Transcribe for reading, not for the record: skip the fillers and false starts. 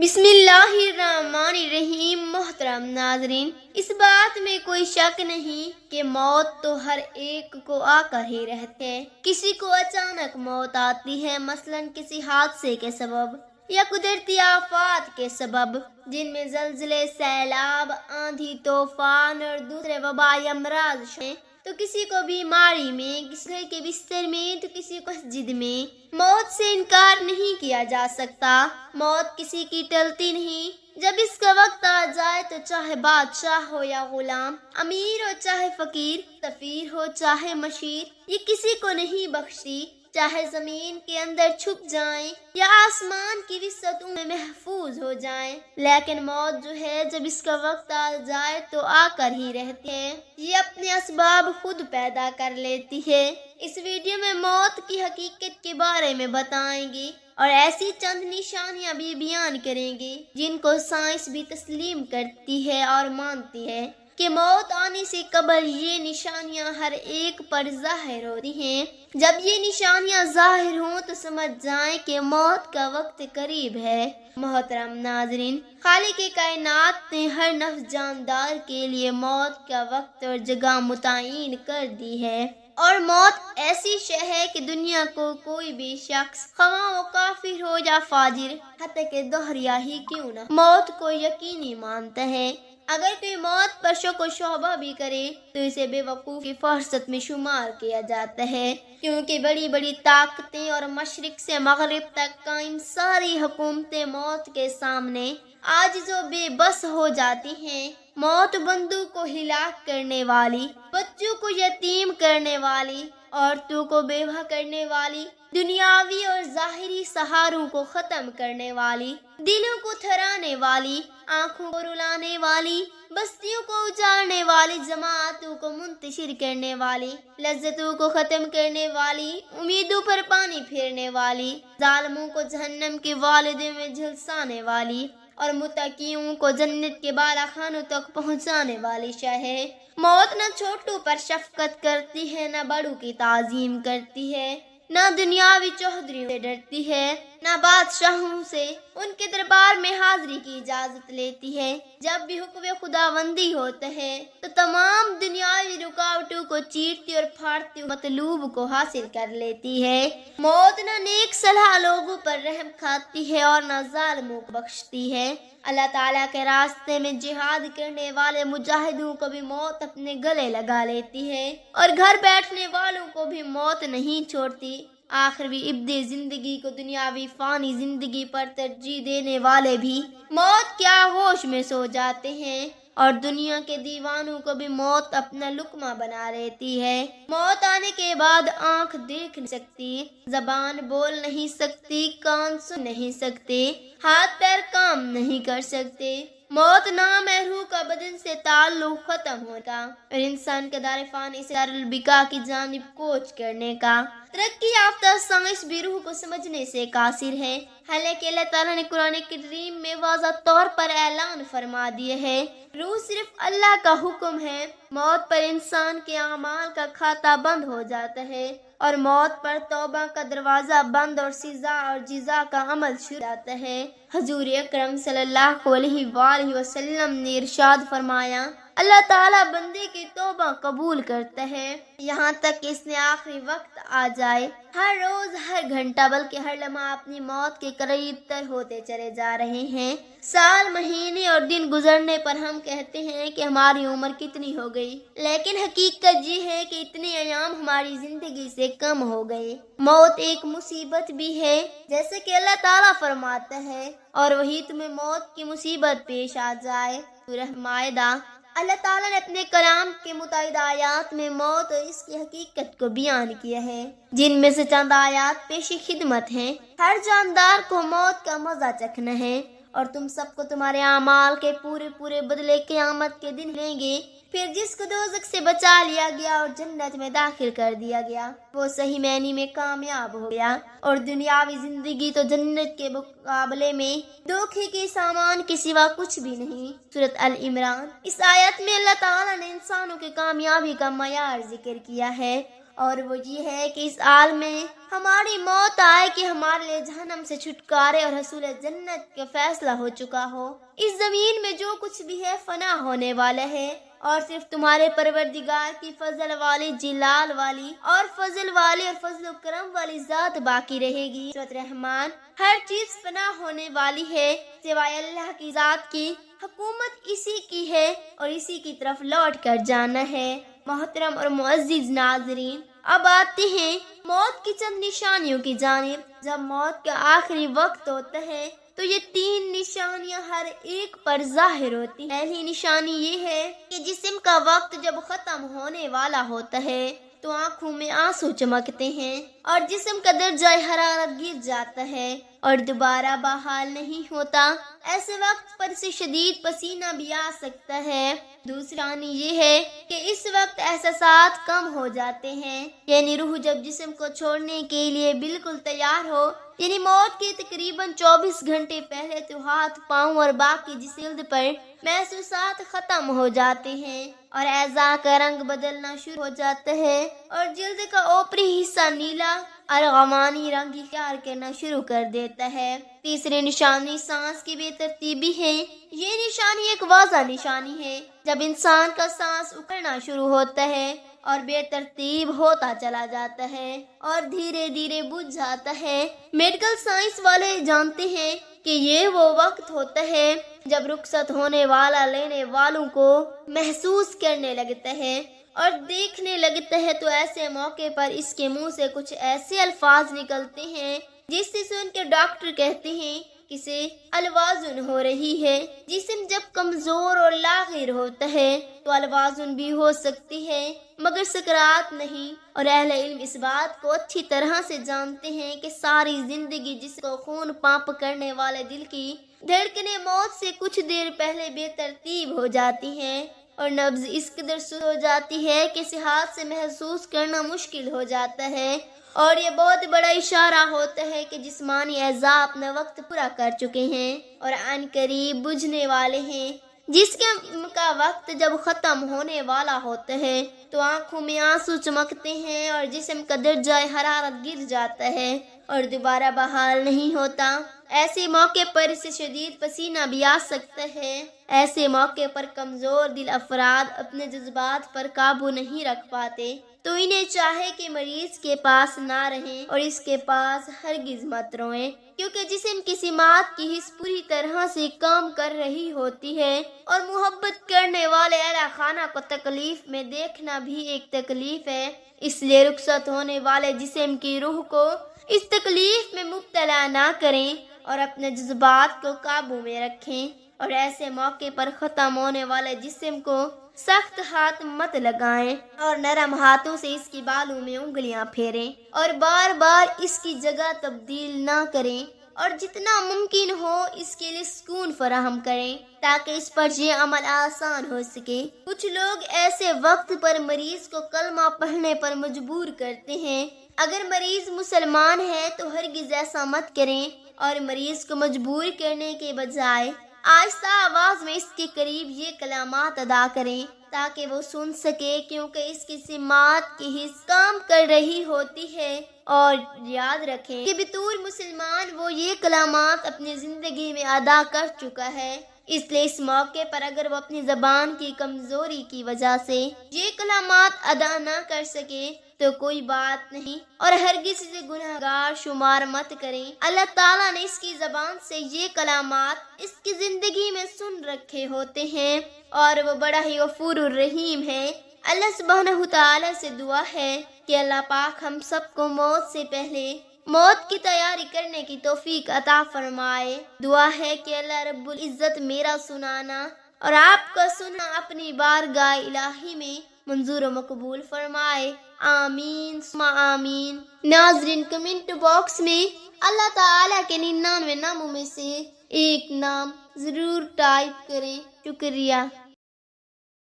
بسم اللہ الرحمن الرحیم۔ محترم ناظرین، اس بات میں کوئی شک نہیں کہ موت تو ہر ایک کو آ کر ہی رہتی ہے۔ کسی کو اچانک موت آتی ہے، مثلاً کسی حادثے کے سبب یا قدرتی آفات کے سبب، جن میں زلزلے، سیلاب، آندھی، طوفان اور دوسرے وبائی امراض ہیں۔ تو کسی کو بیماری میں، کسی گھر کے بستر میں، تو کسی کو مسجد میں۔ موت سے انکار نہیں کیا جا سکتا۔ موت کسی کی ٹلتی نہیں۔ جب اس کا وقت آ جائے تو چاہے بادشاہ ہو یا غلام، امیر ہو چاہے فقیر، سفیر ہو چاہے مشیر، یہ کسی کو نہیں بخشتی۔ چاہے زمین کے اندر چھپ جائیں یا آسمان کی وسعتوں میں محفوظ ہو جائیں، لیکن موت جو ہے جب اس کا وقت آ جائے تو آ کر ہی رہتی ہے۔ یہ اپنے اسباب خود پیدا کر لیتی ہے۔ اس ویڈیو میں موت کی حقیقت کے بارے میں بتائیں گے اور ایسی چند نشانیاں بھی بیان کریں گے جن کو سائنس بھی تسلیم کرتی ہے اور مانتی ہے کہ موت آنے سے قبل یہ نشانیاں ہر ایک پر ظاہر ہوتی ہیں۔ جب یہ نشانیاں ظاہر ہوں تو سمجھ جائیں کہ موت کا وقت قریب ہے۔ محترم ناظرین، خالق کائنات نے ہر نفس جاندار کے لیے موت کا وقت اور جگہ متعین کر دی ہے، اور موت ایسی شے ہے کہ دنیا کو کوئی بھی شخص، خواہ وہ کافر ہو یا فاجر، حتیٰ کہ دہریا ہی کیوں نہ، موت کو یقینی مانتا ہے۔ اگر کوئی موت پر شک و شبہ بھی کرے تو اسے بے وقوف کی فہرست میں شمار کیا جاتا ہے، کیونکہ بڑی بڑی طاقتیں اور مشرق سے مغرب تک قائم ساری حکومتیں موت کے سامنے عاجز و بے بس ہو جاتی ہیں۔ موت بندوں کو ہلاک کرنے والی، بچوں کو یتیم کرنے والی، عورتوں کو بیوہ کرنے والی، دنیاوی اور ظاہری سہاروں کو ختم کرنے والی، دلوں کو تھرانے والی، آنکھوں کو رلانے والی، بستیوں کو اجاڑنے والی، جماعتوں کو منتشر کرنے والی، لذتوں کو ختم کرنے والی، امیدوں پر پانی پھیرنے والی، ظالموں کو جہنم کے والدے میں جھلسانے والی اور متقیوں کو جنت کے بالا خانوں تک پہنچانے والی شے ہے۔ موت نہ چھوٹوں پر شفقت کرتی ہے، نہ بڑوں کی تعظیم کرتی ہے، نہ دنیاوی چوہدریوں سے ڈرتی ہے، نہ بادشاہوں سے ان کے دربار میں حاضری کی اجازت لیتی ہے۔ جب بھی حکم خداوندی ہوتا ہے تو تمام دنیاوی رکاوٹوں کو چیرتی اور پھاڑتی مطلوب کو حاصل کر لیتی ہے۔ موت نہ نیک صلاح لوگوں پر رحم کھاتی ہے اور نہ ظالموں کو بخشتی ہے۔ اللہ تعالیٰ کے راستے میں جہاد کرنے والے مجاہدوں کو بھی موت اپنے گلے لگا لیتی ہے، اور گھر بیٹھنے والوں کو بھی موت نہیں چھوڑتی۔ آخری ابدی زندگی کو دنیاوی فانی زندگی پر ترجیح دینے والے بھی موت کے آغوش میں سو جاتے ہیں، اور دنیا کے دیوانوں کو بھی موت اپنا لقمہ بنا لیتی ہے۔ موت آنے کے بعد آنکھ دیکھ نہیں سکتی، زبان بول نہیں سکتی، کان سن نہیں سکتے، ہاتھ پیر کام نہیں کر سکتے۔ موت نام ہے روح کا بدن سے تعلق ختم ہونے کا اور انسان کے دار فانی سے دار البقاء کی جانب کوچ کرنے کا۔ ترقی یافتہ سائنس بھی روح کو سمجھنے سے قاصر ہے، حالانکہ اللہ تعالیٰ نے قرآن کریم میں واضح طور پر اعلان فرما دیا ہے، روح صرف اللہ کا حکم ہے۔ موت پر انسان کے اعمال کا کھاتہ بند ہو جاتا ہے، اور موت پر توبہ کا دروازہ بند اور سزا اور جزا کا عمل شروع جاتا ہے۔ حضور اکرم صلی اللہ علیہ وآلہ وسلم نے ارشاد فرمایا، اللہ تعالیٰ بندے کی توبہ قبول کرتا ہے یہاں تک کہ اس نے آخری وقت آ جائے۔ ہر روز، ہر گھنٹہ، بلکہ ہر لمحہ اپنی موت کے قریب تر ہوتے چلے جا رہے ہیں۔ سال، مہینے اور دن گزرنے پر ہم کہتے ہیں کہ ہماری عمر کتنی ہو گئی، لیکن حقیقت یہ ہے کہ اتنے ایام ہماری زندگی سے کم ہو گئے۔ موت ایک مصیبت بھی ہے، جیسے کہ اللہ تعالیٰ فرماتا ہے، اور وہی تمہیں موت کی مصیبت پیش آ جائے۔ سورہ مائدہ۔ اللہ تعالیٰ نے اپنے کلام کے متعدد آیات میں موت اور اس کی حقیقت کو بیان کیا ہے، جن میں سے چند آیات پیش خدمت ہیں۔ ہر جاندار کو موت کا مزہ چکھنا ہے، اور تم سب کو تمہارے اعمال کے پورے بدلے قیامت کے دن لیں گے۔ پھر جس کو دوزخ سے بچا لیا گیا اور جنت میں داخل کر دیا گیا، وہ صحیح معنی میں کامیاب ہو گیا، اور دنیاوی زندگی تو جنت کے مقابلے میں دھوکے کے سامان کے سوا کچھ بھی نہیں۔ سورۃ ال عمران۔ اس آیت میں اللہ تعالیٰ نے انسانوں کی کامیابی کا معیار ذکر کیا ہے، اور وہ یہ ہے کہ اس عالم میں ہماری موت آئے کہ ہمارے لیے جہنم سے چھٹکارے اور حصول جنت کا فیصلہ ہو چکا ہو۔ اس زمین میں جو کچھ بھی ہے فنا ہونے والا ہے، اور صرف تمہارے پروردگار کی فضل والی، جلال والی اور فضل والی اور فضل و کرم والی ذات باقی رہے گی۔ سورۃ رحمان۔ ہر چیز فنا ہونے والی ہے سوائے اللہ کی ذات کی۔ حکومت اسی کی ہے اور اسی کی طرف لوٹ کر جانا ہے۔ محترم اور معزز ناظرین، اب آتے ہیں موت کی چند نشانیوں کی جانب۔ جب موت کا آخری وقت ہوتا ہے تو یہ 3 نشانیاں ہر ایک پر ظاہر ہوتی ہیں۔ پہلی نشانی یہ ہے کہ جسم کا وقت جب ختم ہونے والا ہوتا ہے تو آنکھوں میں آنسو چمکتے ہیں اور جسم کا درجہ حرارت گر جاتا ہے اور دوبارہ بحال نہیں ہوتا۔ ایسے وقت پر سے شدید پسینہ بھی آ سکتا ہے۔ دوسری نشانی یہ ہے کہ اس وقت احساسات کم ہو جاتے ہیں، یعنی روح جب جسم کو چھوڑنے کے لیے بالکل تیار ہو، یعنی موت کے تقریباً 24 گھنٹے پہلے تو ہاتھ، پاؤں اور باقی جسم پر محسوسات ختم ہو جاتے ہیں اور اعضاء کا رنگ بدلنا شروع ہو جاتا ہے اور جلد کا اوپری حصہ نیلا اور غمانی رنگ اختیار کرنا شروع کر دیتا ہے۔ تیسری نشانی سانس کی بے ترتیبی ہے۔ یہ نشانی ایک واضح نشانی ہے جب انسان کا سانس اکھڑنا شروع ہوتا ہے اور بے ترتیب ہوتا چلا جاتا ہے اور دھیرے دھیرے بجھ جاتا ہے۔ میڈیکل سائنس والے جانتے ہیں کہ یہ وہ وقت ہوتا ہے جب رخصت ہونے والا لینے والوں کو محسوس کرنے لگتا ہے اور دیکھنے لگتا ہے، تو ایسے موقع پر اس کے منہ سے کچھ ایسے الفاظ نکلتے ہیں جس سے سن کے ڈاکٹر کہتے ہیں کسے الوازن ہو رہی ہے۔ جسم جب کمزور اور لاغر ہوتا ہے تو الوازن بھی ہو سکتی ہے مگر سکرات نہیں، اور اہل علم اس بات کو اچھی طرح سے جانتے ہیں کہ ساری زندگی جس کو خون پمپ کرنے والے دل کی دھڑکنیں موت سے کچھ دیر پہلے بے ترتیب ہو جاتی ہیں اور نبض اس قدر سست ہو جاتی ہے کہ صحت سے محسوس کرنا مشکل ہو جاتا ہے، اور یہ بہت بڑا اشارہ ہوتا ہے کہ جسمانی اعضاء اپنا وقت پورا کر چکے ہیں اور عن قریب بجھنے والے ہیں۔ جسم کا وقت جب ختم ہونے والا ہوتا ہے تو آنکھوں میں آنسو چمکتے ہیں اور جسم کا درجہ حرارت گر جاتا ہے اور دوبارہ بحال نہیں ہوتا۔ ایسے موقع پر اسے شدید پسینہ بھی آ سکتا ہے۔ ایسے موقع پر کمزور دل افراد اپنے جذبات پر قابو نہیں رکھ پاتے، تو انہیں چاہے کہ مریض کے پاس نہ رہیں اور اس کے پاس ہرگز مت روئیں، کیونکہ جسم کی سماعت کی حس پوری طرح سے کام کر رہی ہوتی ہے اور محبت کرنے والے اعلیٰ خانہ کو تکلیف میں دیکھنا بھی ایک تکلیف ہے۔ اس لیے رخصت ہونے والے جسم کی روح کو اس تکلیف میں مبتلا نہ کریں اور اپنے جذبات کو قابو میں رکھیں، اور ایسے موقع پر ختم ہونے والے جسم کو سخت ہاتھ مت لگائیں اور نرم ہاتھوں سے اس کی بالوں میں انگلیاں پھیریں اور بار بار اس کی جگہ تبدیل نہ کریں، اور جتنا ممکن ہو اس کے لیے سکون فراہم کریں تاکہ اس پر یہ عمل آسان ہو سکے۔ کچھ لوگ ایسے وقت پر مریض کو کلمہ پڑھنے پر مجبور کرتے ہیں۔ اگر مریض مسلمان ہے تو ہرگز ایسا مت کریں اور مریض کو مجبور کرنے کے بجائے آہستہ آواز میں اس کے قریب یہ کلمات ادا کریں تاکہ وہ سن سکے، کیونکہ اس کی سماعت کی حس کام کر رہی ہوتی ہے۔ اور یاد رکھیں کہ بطور مسلمان وہ یہ کلمات اپنی زندگی میں ادا کر چکا ہے، اس لیے اس موقع پر اگر وہ اپنی زبان کی کمزوری کی وجہ سے یہ کلمات ادا نہ کر سکے تو کوئی بات نہیں، اور ہرگز اسے گناہگار شمار مت کریں۔ اللہ تعالیٰ نے اس کی زبان سے یہ کلمات اس کی زندگی میں سن رکھے ہوتے ہیں اور وہ بڑا ہی غفور الرحیم ہے۔ اللہ سبحانہ تعالیٰ سے دعا ہے کہ اللہ پاک ہم سب کو موت سے پہلے موت کی تیاری کرنے کی توفیق عطا فرمائے۔ دعا ہے کہ اللہ رب العزت میرا سنانا اور آپ کا سننا اپنی بارگاہ الہی میں منظور و مقبول فرمائے، آمین ثم آمین۔ ناظرین، کمنٹ باکس میں اللہ تعالیٰ کے 99 ناموں میں سے ایک نام ضرور ٹائپ کریں۔ شکریہ۔